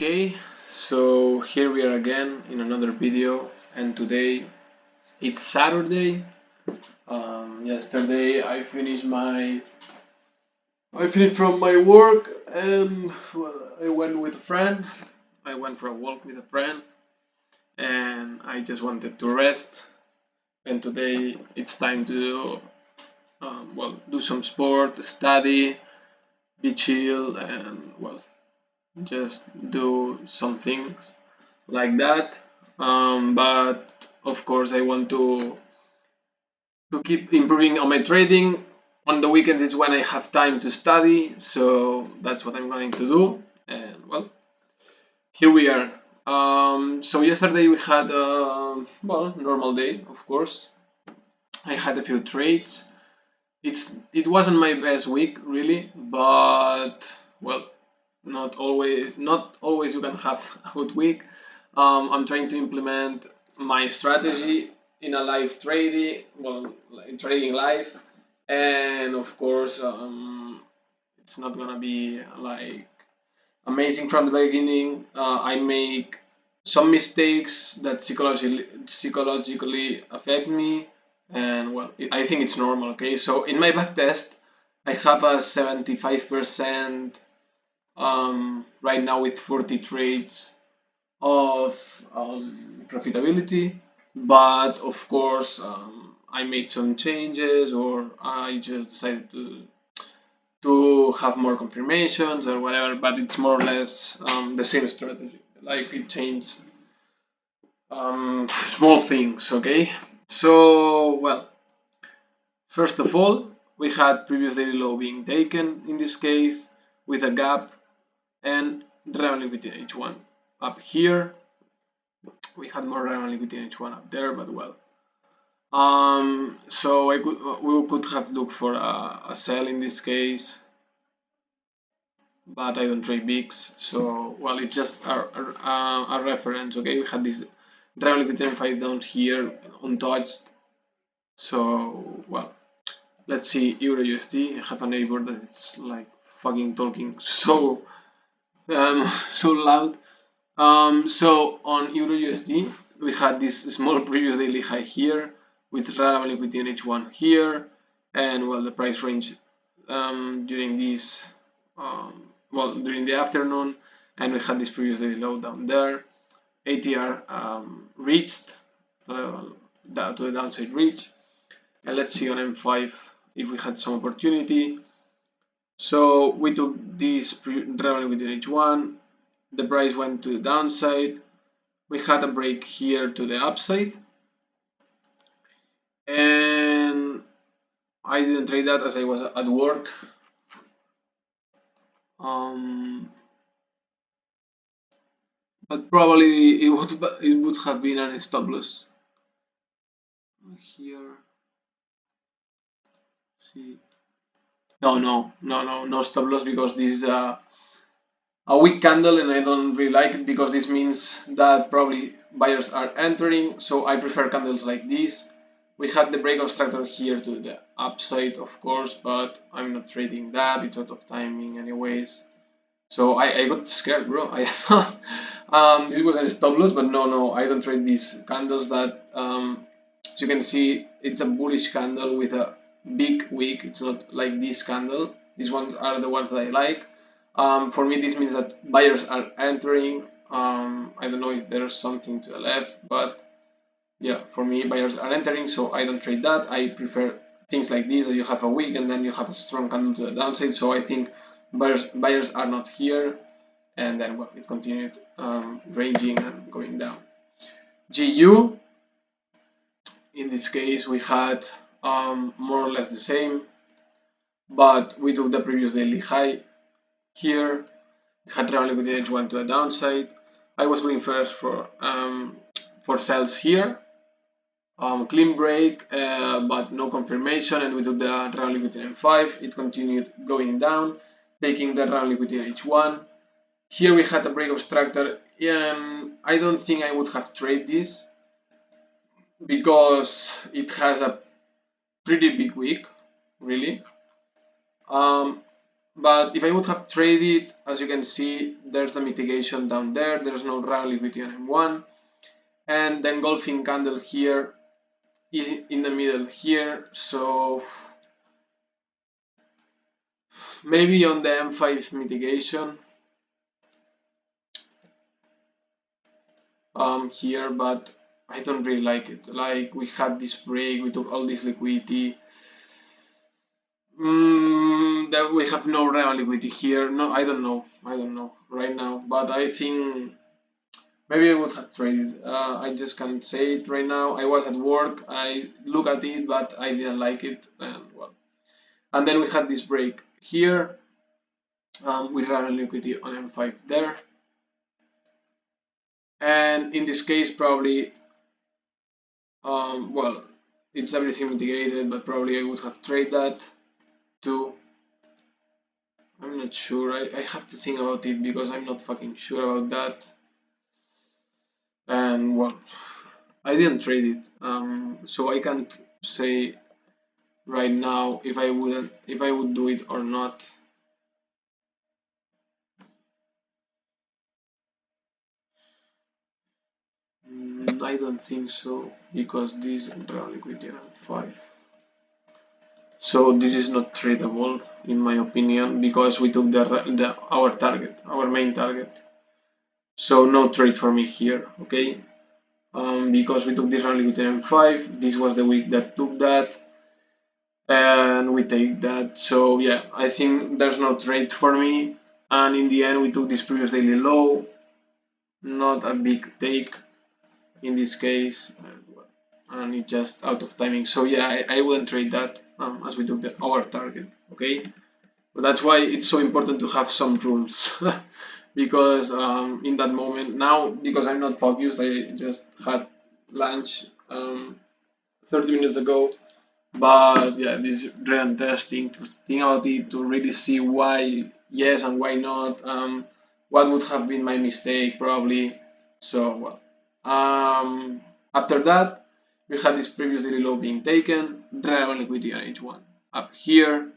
Okay, so here we are again in another video, and today it's Saturday. Yesterday I finished from my work, and I went with a friend. I went for a walk with a friend, and I just wanted to rest. And today it's time to do some sport, study, be chill, and just do some things like that. But of course, I want to keep improving on my trading. On the weekends is when I have time to study, so that's what I'm going to do. And here we are. So yesterday we had normal day, of course. I had a few trades. It wasn't my best week really, but well, not always you can have a good week. I'm trying to implement my strategy in a live trading, trading live, and of course, it's not gonna be like amazing from the beginning. I make some mistakes that psychologically affect me, and I think it's normal. Okay, so in my back test, I have a 75% right now with 40 trades of profitability, but of course I made some changes, or I just decided to have more confirmations or whatever, but it's more or less the same strategy. Like it changed small things. Okay, so first of all, we had previous daily low being taken in this case with a gap and revenue within H1 up here. We had more revenue within H1 up there, but so we could have looked for a sell in this case, but I don't trade bigs, so it's just a reference. Okay, we had this revenue within 5 down here untouched, so let's see Euro USD. I have a neighbor that it's like fucking talking so so loud. So on Euro USD, we had this small previous daily high here with relevant liquidity in H1 here, and the price range during this during the afternoon, and we had this previous daily low down there. ATR reached to the downside reach, and let's see on M5 if we had some opportunity. So we took this revenue within H1. The price went to the downside. We had a break here to the upside, and I didn't trade that as I was at work. But probably it would have been a stop loss here. See, no stop loss, because this is a weak candle, and I don't really like it because this means that probably buyers are entering. So I prefer candles like this. We had the breakout structure here to the upside, of course, but I'm not trading that. It's out of timing anyways. So I got scared, bro. I thought this was a stop loss, but no, I don't trade these candles. That as you can see, it's a bullish candle with a big wick. It's not like this candle. These ones are the ones that I like. For me, this means that buyers are entering. I don't know if there's something to the left, but yeah, for me, buyers are entering, so I don't trade that. I prefer things like this, that you have a wick and then you have a strong candle to the downside. So I think buyers are not here, and then it continued ranging and going down. GU, in this case, we had more or less the same, but we took the previous daily high here. We had round liquidity H1 to the downside. I was going first for sells here. Clean break, but no confirmation, and we took the round liquidity M5. It continued going down, taking the round liquidity H1. Here we had a break of structure. I don't think I would have traded this because it has a pretty big wick, really. But if I would have traded, as you can see, there's the mitigation down there. There's no run liquidity on M1, and then engulfing candle here is in the middle here. So maybe on the M5 mitigation here, but I don't really like it. Like, we had this break, we took all this liquidity. That we have no real liquidity here. No, I don't know right now, but I think maybe I would have traded. I just can't say it right now. I was at work, I look at it, but I didn't like it, and well. And then we had this break here. We ran liquidity on M5 there, and in this case probably well, it's everything mitigated, but probably I would have traded that too. I'm not sure. I have to think about it because I'm not fucking sure about that. And well, I didn't trade it, so I can't say right now if I would do it or not. I don't think so, because this raw liquidity on 5. So this is not tradable in my opinion, because we took our target, our main target. So no trade for me here, okay? Because we took this round liquidity on 5. This was the week that took that, and we take that. So yeah, I think there's no trade for me, and in the end we took this previous daily low, not a big take in this case, and it's just out of timing. So yeah, I wouldn't trade that, as we took our target, okay? But that's why it's so important to have some rules. Because in that moment now, because I'm not focused, I just had lunch 30 minutes ago. But yeah, this is really interesting to think about it, to really see why yes and why not. What would have been my mistake probably. So well, after that we had this previous daily low being taken, relevant liquidity on H1 up here.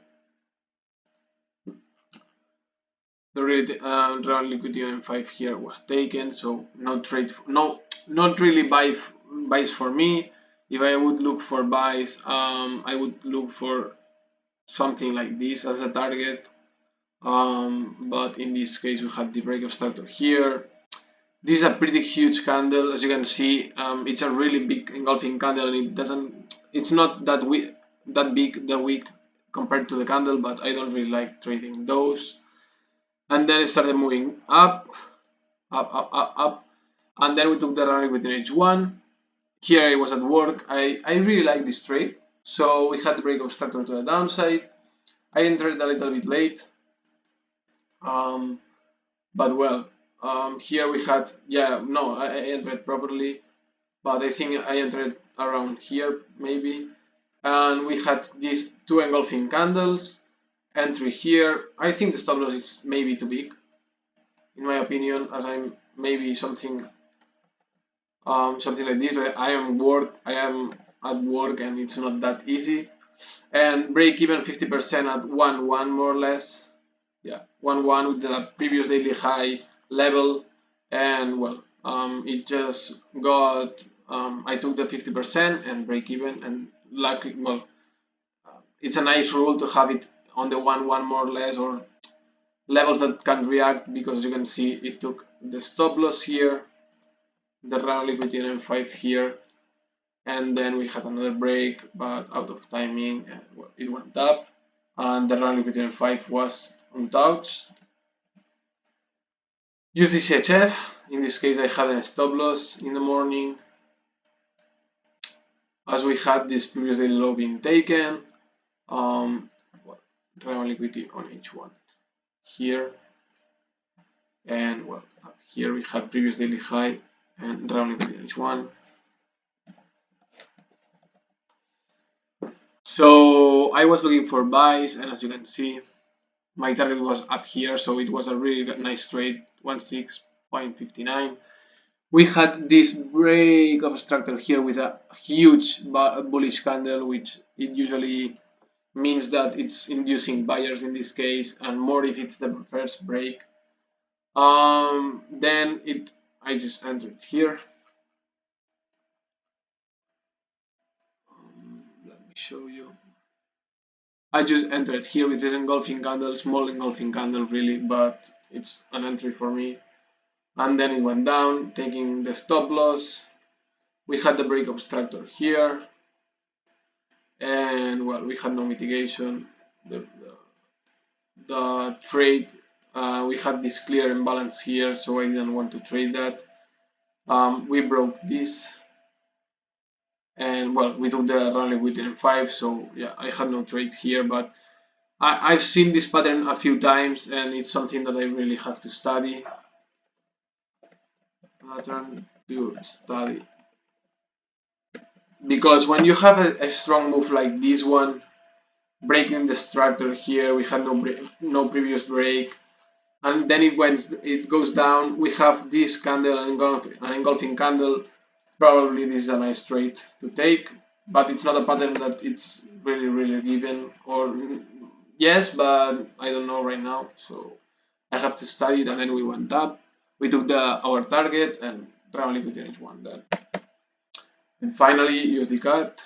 The relevant liquidity on M5 here was taken, so no trade, not really buys for me. If I would look for buys, I would look for something like this as a target, but in this case we had the breakup structure here. This is a pretty huge candle, as you can see. It's a really big engulfing candle, and it's not that big the wick compared to the candle, but I don't really like trading those. And then it started moving up, and then we took the rally within H1. Here I was at work. I really like this trade, so we had the breakup structure to the downside. I entered a little bit late, but well, here we had, I entered properly, but I think I entered around here maybe, and we had these two engulfing candles, entry here. I think the stop loss is maybe too big, in my opinion, as I'm maybe something like this. I am at work and it's not that easy. And break even 50% at 1-1 more or less. Yeah, 1-1 with the previous daily high level, and well, it just got. I took the 50% and break even, and luckily, well, it's a nice rule to have it on the 1-1 more or less, or levels that can react, because you can see it took the stop loss here, the run liquidity in M5 here, and then we had another break, but out of timing, and well, it went up, and the run liquidity in M5 was untouched. USDCHF, in this case I had a stop loss in the morning, as we had this previous daily low being taken. Run liquidity on H1 here, and well, up here we had previous daily high and run liquidity on H1. So I was looking for buys, and as you can see, my target was up here, so it was a really nice trade, 16.59. We had this break of structure here with a huge bullish candle, which it usually means that it's inducing buyers in this case, and more if it's the first break. Then I just entered here. Let me show you. I just entered here with this engulfing candle, small engulfing candle really, but it's an entry for me. And then it went down, taking the stop loss. We had the break obstructor here, and well, we had no mitigation. The trade, we had this clear imbalance here, so I didn't want to trade that. We broke this, and well, we took the run liquidity in 5, so yeah, I had no trade here, but I've seen this pattern a few times, and it's something that I really have to study. Pattern to study. Because when you have a strong move like this one, breaking the structure here, we had no previous break, and then it goes down. We have this candle, an engulfing candle. Probably this is a nice trade to take, but it's not a pattern that it's really given, or yes, but I don't know right now, so I have to study it. And then we went up, we took our target, and round liquidity in H1 then. And finally USD CAD.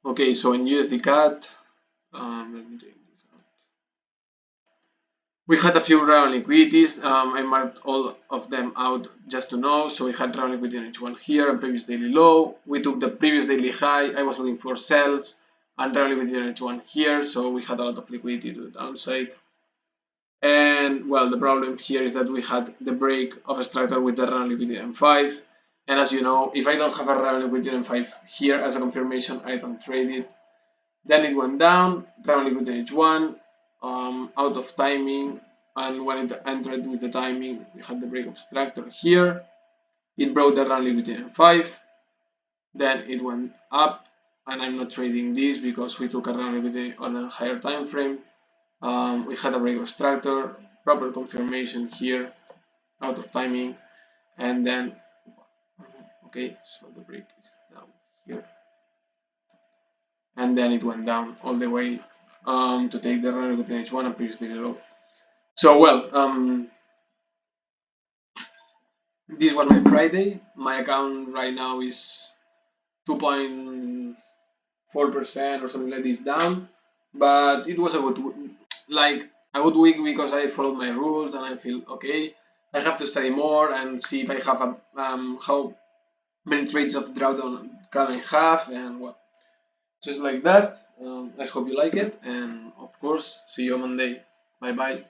Okay, so in USD CAD, let me take this out. We had a few round liquidities. I marked all of them out just to know. So we had round liquidity in H1 here and previous daily low. We took the previous daily high. I was looking for sells, and round liquidity in H1 here. So we had a lot of liquidity to the downside. And well, the problem here is that we had the break of a structure with the round liquidity M5. And as you know, if I don't have a round liquidity M5 here as a confirmation, I don't trade it. Then it went down, round liquidity H1, out of timing, and when it entered with the timing, we had the break obstructor here. It broke the round liquidity M5. Then it went up, and I'm not trading this because we took a round liquidity on a higher time frame. We had a break obstructor, proper confirmation here, out of timing, and then okay, so the break is down here, and then it went down all the way to take the run within H1 and previous daily low. So well, this was my Friday. My account right now is 2.4% or something like this down, but it was a good week because I followed my rules and I feel okay. I have to study more and see if I have how many trades of drawdown can I have, and what, just like that. I hope you like it, and of course, see you on Monday. Bye bye.